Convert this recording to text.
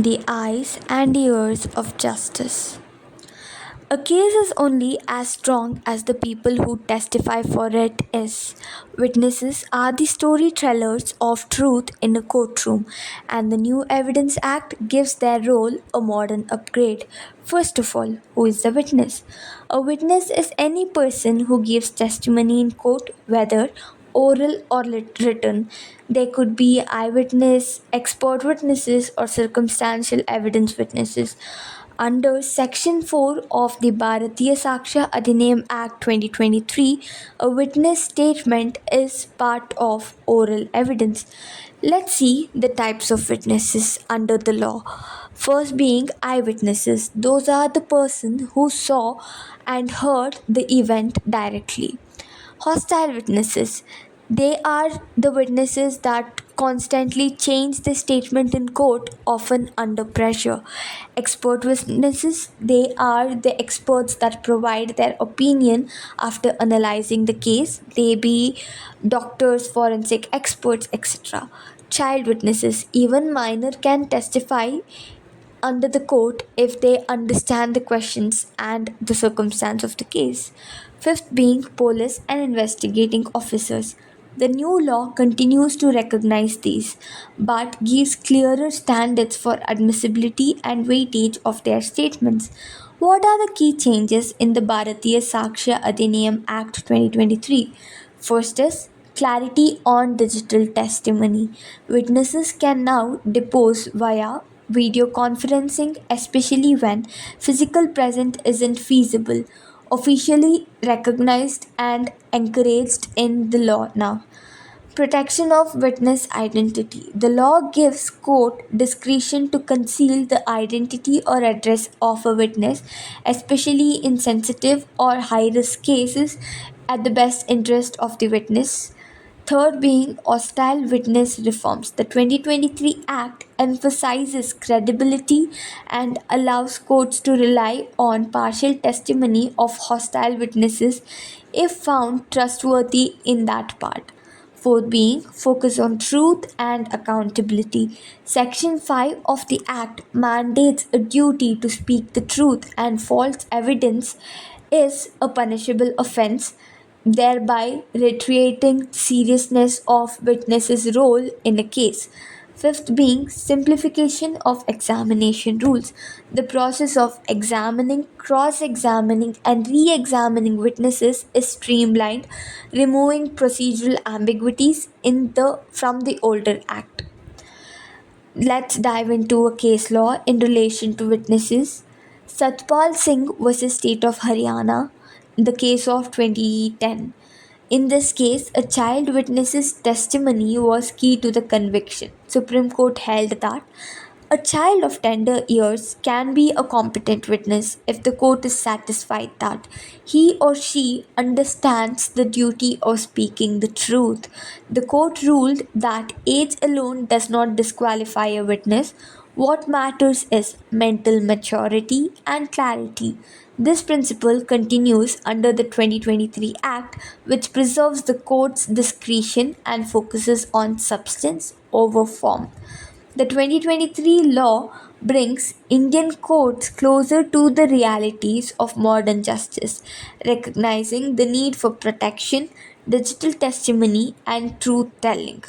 The eyes and ears of justice. A case is only as strong as the people who testify for it is. Witnesses are the storytellers of truth in a courtroom, and the New Evidence Act gives their role a modern upgrade. First of all, who is the witness? A witness is any person who gives testimony in court, whether oral or written. They could be eyewitness, expert witnesses, or circumstantial evidence witnesses. Under Section 4 of the Bharatiya Sakshya Adhiniyam Act 2023, a witness statement is part of oral evidence. Let's see the types of witnesses under the law. First being eyewitnesses. Those are the person who saw and heard the event directly. Hostile witnesses. They are the witnesses that constantly change the statement in court, often under pressure. Expert witnesses. They are the experts that provide their opinion after analyzing the case. They be doctors, forensic experts, etc. Child witnesses. Even minor can testify under the court if they understand the questions and the circumstance of the case. Fifth being police and investigating officers. The new law continues to recognize these but gives clearer standards for admissibility and weightage of their statements. What are the key changes in the Bharatiya Sakshya Adhiniyam Act 2023? First is clarity on digital testimony. Witnesses can now depose via video conferencing, especially when physical presence isn't feasible, officially recognized and encouraged in the law now. Protection of witness identity. The law gives court discretion to conceal the identity or address of a witness, especially in sensitive or high risk cases, at the best interest of the witness. Third being hostile witness reforms. The 2023 Act emphasizes credibility and allows courts to rely on partial testimony of hostile witnesses if found trustworthy in that part. Fourth being focus on truth and accountability. Section 5 of the Act mandates a duty to speak the truth, and false evidence is a punishable offense, thereby reiterating seriousness of witnesses' role in a case. Fifth being simplification of examination rules. The process of examining, cross examining, and re examining witnesses is streamlined, removing procedural ambiguities from the older act. Let's dive into a case law in relation to witnesses. Satpal Singh versus State of Haryana, the case of 2010. In this case, a child witness's testimony was key to the conviction. Supreme Court held that a child of tender years can be a competent witness if the court is satisfied that he or she understands the duty of speaking the truth. The court ruled that age alone does not disqualify a witness. What matters is mental maturity and clarity. This principle continues under the 2023 Act, which preserves the court's discretion and focuses on substance over form. The 2023 law brings Indian courts closer to the realities of modern justice, recognizing the need for protection, digital testimony, and truth telling.